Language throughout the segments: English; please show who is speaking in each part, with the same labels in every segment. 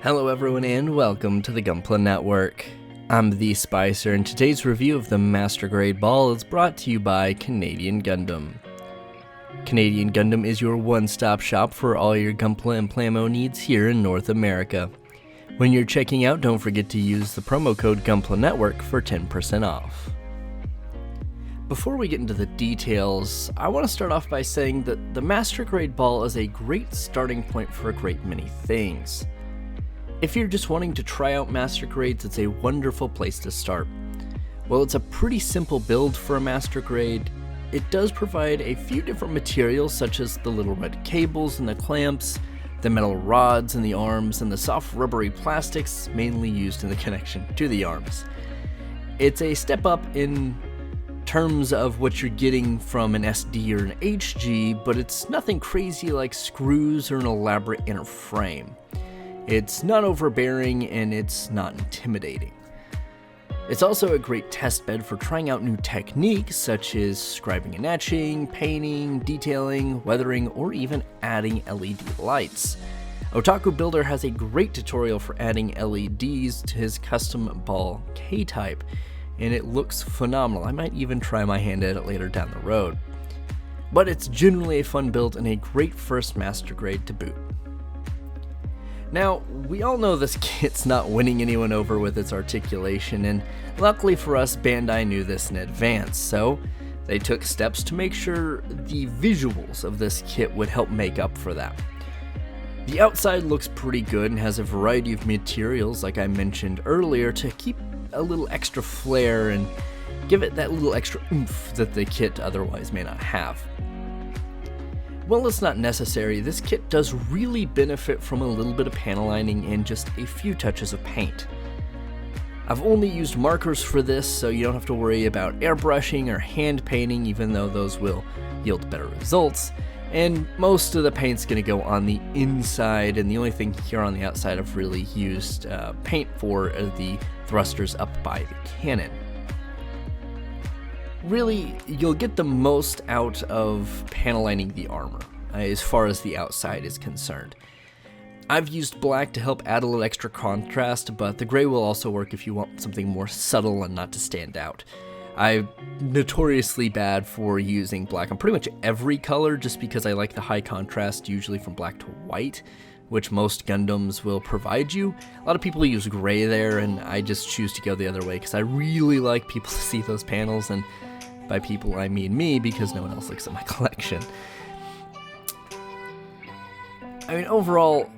Speaker 1: Hello everyone and welcome to the Gunpla Network. I'm the Spicer and today's review of the Master Grade Ball is brought to you by Canadian Gundam. Canadian Gundam is your one-stop shop for all your Gunpla and Plamo needs here in North America. When you're checking out, don't forget to use the promo code Gunpla Network for 10% off. Before we get into the details, I want to start off by saying that the Master Grade Ball is a great starting point for a great many things. If you're just wanting to try out Master Grades, it's a wonderful place to start. While it's a pretty simple build for a Master Grade, it does provide a few different materials such as the little red cables and the clamps, the metal rods and the arms, and the soft rubbery plastics mainly used in the connection to the arms. It's a step up in terms of what you're getting from an SD or an HG, but it's nothing crazy like screws or an elaborate inner frame. It's not overbearing and it's not intimidating. It's also a great test bed for trying out new techniques such as scribing and etching, painting, detailing, weathering, or even adding LED lights. Otaku Builder has a great tutorial for adding LEDs to his custom ball K-type, and it looks phenomenal. I might even try my hand at it later down the road. But it's generally a fun build and a great first Master Grade to boot. Now, we all know this kit's not winning anyone over with its articulation, and luckily for us, Bandai knew this in advance, so they took steps to make sure the visuals of this kit would help make up for that. The outside looks pretty good and has a variety of materials, like I mentioned earlier, to keep a little extra flair and give it that little extra oomph that the kit otherwise may not have. While it's not necessary, this kit does really benefit from a little bit of panel lining and just a few touches of paint. I've only used markers for this, so you don't have to worry about airbrushing or hand painting, even though those will yield better results. And most of the paint's going to go on the inside, and the only thing here on the outside I've really used paint for are the thrusters up by the cannon. Really, you'll get the most out of panel lining the armor, as far as the outside is concerned. I've used black to help add a little extra contrast, but the gray will also work if you want something more subtle and not to stand out. I'm notoriously bad for using black on pretty much every color just because I like the high contrast, usually from black to white, which most Gundams will provide you. A lot of people use gray there, and I just choose to go the other way because I really like people to see those panels, and by people I mean me, because no one else looks at my collection. I mean, overall,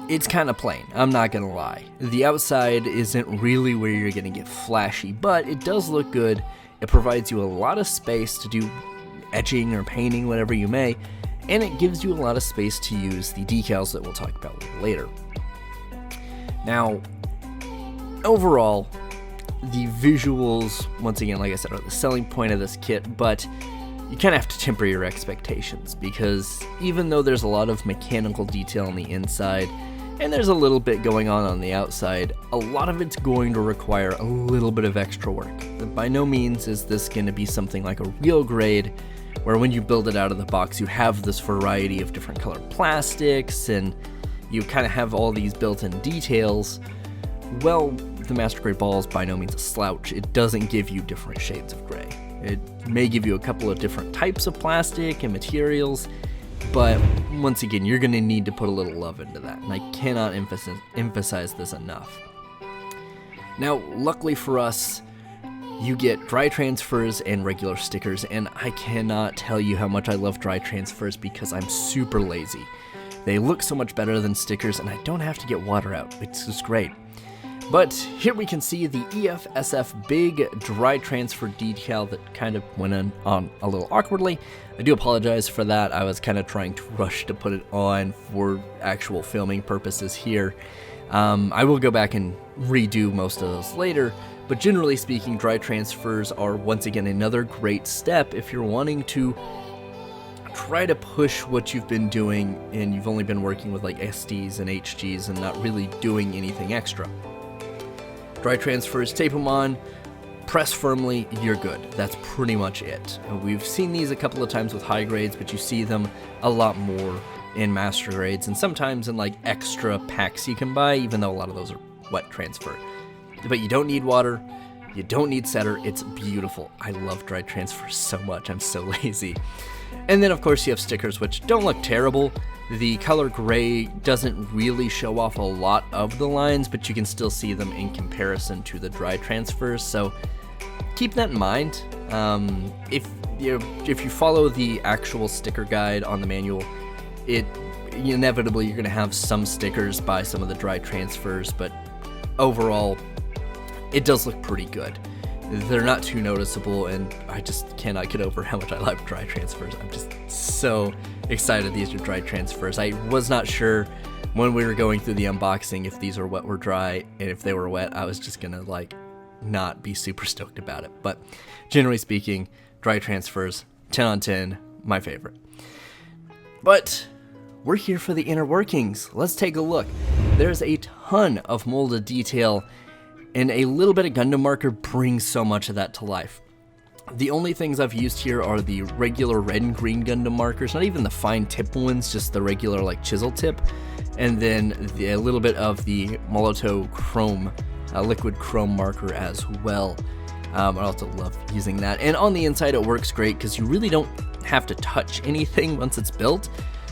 Speaker 1: it's kind of plain, I'm not gonna lie. The outside isn't really where you're gonna get flashy, but it does look good. It provides you a lot of space to do etching or painting, whatever you may, and it gives you a lot of space to use the decals that we'll talk about later. Now, overall, the visuals, once again, like I said, are the selling point of this kit, but you kind of have to temper your expectations, because even though there's a lot of mechanical detail on the inside, and there's a little bit going on the outside, a lot of it's going to require a little bit of extra work. By no means is this going to be something like a real grade, where when you build it out of the box, you have this variety of different colored plastics, and you kind of have all these built-in details. Well, the Master Grade Ball is by no means a slouch. It doesn't give you different shades of gray. It may give you a couple of different types of plastic and materials, but once again, you're going to need to put a little love into that, and I cannot emphasize this enough. Now, luckily for us, you get dry transfers and regular stickers, and I cannot tell you how much I love dry transfers because I'm super lazy. They look so much better than stickers, and I don't have to get water out. It's just great. But here we can see the EFSF big dry transfer decal that kind of went on a little awkwardly. I do apologize for that. I was kind of trying to rush to put it on for actual filming purposes here. I will go back and redo most of those later, but generally speaking, dry transfers are once again another great step if you're wanting to try to push what you've been doing and you've only been working with like SDs and HGs and not really doing anything extra. Dry transfers, tape them on, press firmly, you're good. That's pretty much it. We've seen these a couple of times with high grades, but you see them a lot more in master grades, and sometimes in like extra packs you can buy, even though a lot of those are wet transfer. But you don't need water, you don't need setter, it's beautiful. I love dry transfer so much, I'm so lazy. And then of course you have stickers, which don't look terrible. The color gray doesn't really show off a lot of the lines, but you can still see them in comparison to the dry transfers, so keep that in mind. If you follow the actual sticker guide on the manual, inevitably you're going to have some stickers by some of the dry transfers, but overall it does look pretty good. They're not too noticeable, and I just cannot get over how much I like dry transfers. I'm just so excited these are dry transfers. I was not sure when we were going through the unboxing if these were wet or dry, and if they were wet I was just gonna like not be super stoked about it. But generally speaking, dry transfers, 10 on 10, my favorite. But we're here for the inner workings. Let's take a look. There's a ton of molded detail, and a little bit of Gundam marker brings so much of that to life. The only things I've used here are the regular red and green Gundam markers, not even the fine tip ones, just the regular like chisel tip, and then a little bit of the Molotov chrome, liquid chrome marker as well. I also love using that. And on the inside it works great because you really don't have to touch anything once it's built,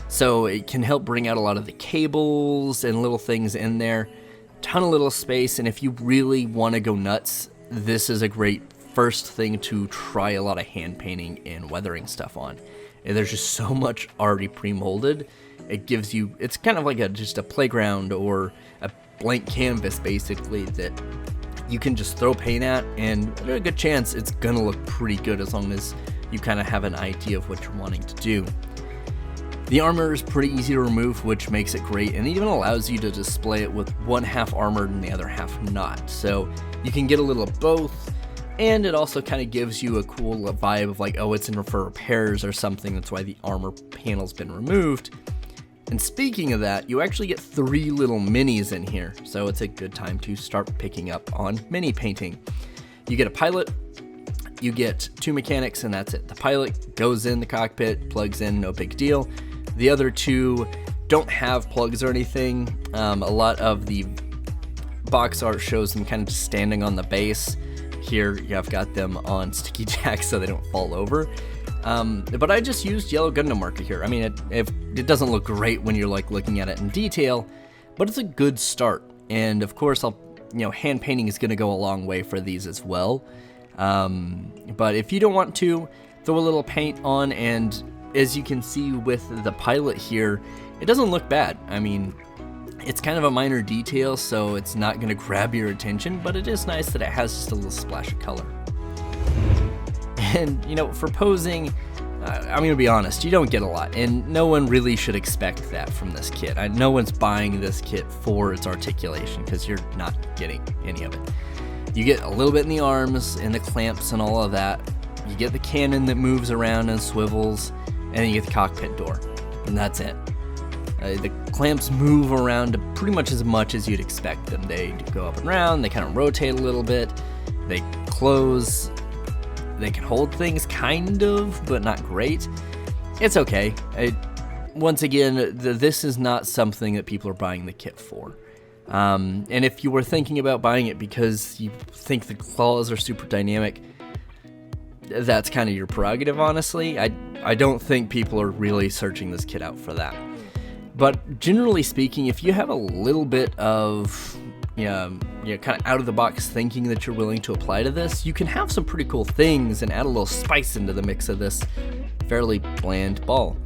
Speaker 1: so it can help bring out a lot of the cables and little things in there. Ton of little space, and if you really want to go nuts, this is a great first thing to try a lot of hand painting and weathering stuff on. And there's just so much already pre-molded. It gives you, it's kind of like just a playground or a blank canvas basically that you can just throw paint at, and there's a good chance it's gonna look pretty good as long as you kind of have an idea of what you're wanting to do. The armor is pretty easy to remove, which makes it great, and it even allows you to display it with one half armored and the other half not. So you can get a little of both, and it also kind of gives you a cool vibe of like, oh, it's in for repairs or something. That's why the armor panel's been removed. And speaking of that, you actually get 3 little minis in here, so it's a good time to start picking up on mini painting. You get a pilot, you get 2 mechanics, and that's it. The pilot goes in the cockpit, plugs in, no big deal. The other 2 don't have plugs or anything. A lot of the box art shows them kind of just standing on the base. Here I've got them on sticky jacks so they don't fall over. But I just used yellow Gundam marker here. I mean, it doesn't look great when you're like looking at it in detail, but it's a good start. And of course, hand painting is going to go a long way for these as well. But if you don't want to, throw a little paint on, and as you can see with the pilot here, it doesn't look bad. I mean, it's kind of a minor detail, so it's not going to grab your attention, but it is nice that it has just a little splash of color. And, for posing, I'm going to be honest, you don't get a lot, and no one really should expect that from this kit. No one's buying this kit for its articulation, because you're not getting any of it. You get a little bit in the arms, and the clamps and all of that. You get the cannon that moves around and swivels, and then you get the cockpit door, and that's it. The clamps move around pretty much as you'd expect them. They go up and around, they kind of rotate a little bit, they close, they can hold things kind of, but not great. It's okay. Once again, this is not something that people are buying the kit for. And if you were thinking about buying it because you think the claws are super dynamic, that's kind of your prerogative, honestly. I don't think people are really searching this kit out for that. But generally speaking, if you have a little bit of kind of out of the box thinking that you're willing to apply to this, you can have some pretty cool things and add a little spice into the mix of this fairly bland ball.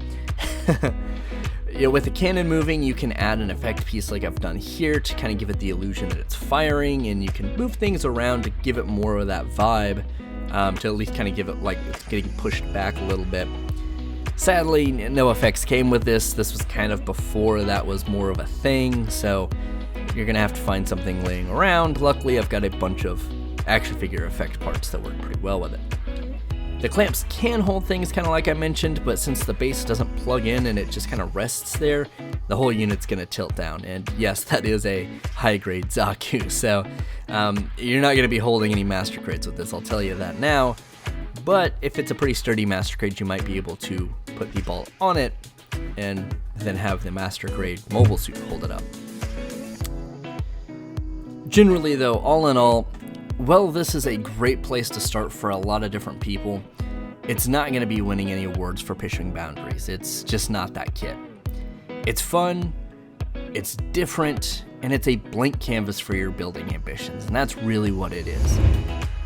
Speaker 1: With the cannon moving, you can add an effect piece like I've done here to kind of give it the illusion that it's firing, and you can move things around to give it more of that vibe, to at least kind of give it like it's getting pushed back a little bit. Sadly, no effects came with this. This was kind of before that was more of a thing, so you're going to have to find something laying around. Luckily, I've got a bunch of action figure effect parts that work pretty well with it. The clamps can hold things kind of like I mentioned, but since the base doesn't plug in and it just kind of rests there, the whole unit's going to tilt down. And yes, that is a high-grade Zaku, so you're not going to be holding any master grades with this, I'll tell you that now. But if it's a pretty sturdy master grade, you might be able to put the ball on it and than have the master grade mobile suit hold it up. Generally though, all in all, well, this is a great place to start for a lot of different people. It's not going to be winning any awards for pushing boundaries. It's just not that kit. It's fun, it's different, and it's a blank canvas for your building ambitions, and that's really what it is.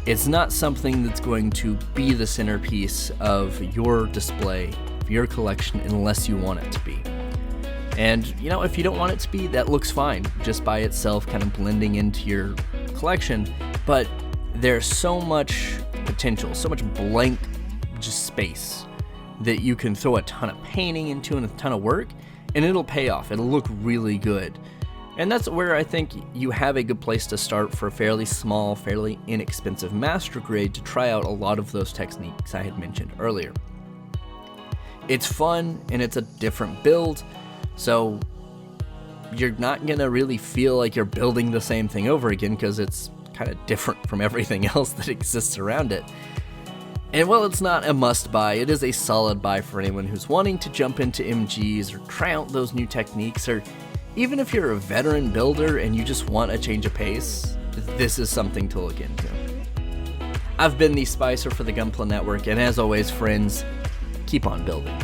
Speaker 1: It's not something that's going to be the centerpiece of your display, of your collection, unless you want it to be. And, if you don't want it to be, that looks fine, just by itself, kind of blending into your collection. But there's so much potential, so much blank just space that you can throw a ton of painting into and a ton of work, and it'll pay off. It'll look really good. And that's where I think you have a good place to start for a fairly small, fairly inexpensive master grade to try out a lot of those techniques I had mentioned earlier. It's fun and it's a different build, so you're not gonna really feel like you're building the same thing over again because it's kind of different from everything else that exists around it. And while it's not a must-buy, it is a solid buy for anyone who's wanting to jump into MGs or try out those new techniques, or even if you're a veteran builder and you just want a change of pace, this is something to look into. I've been the Spicer for the Gunpla Network, and as always, friends, keep on building.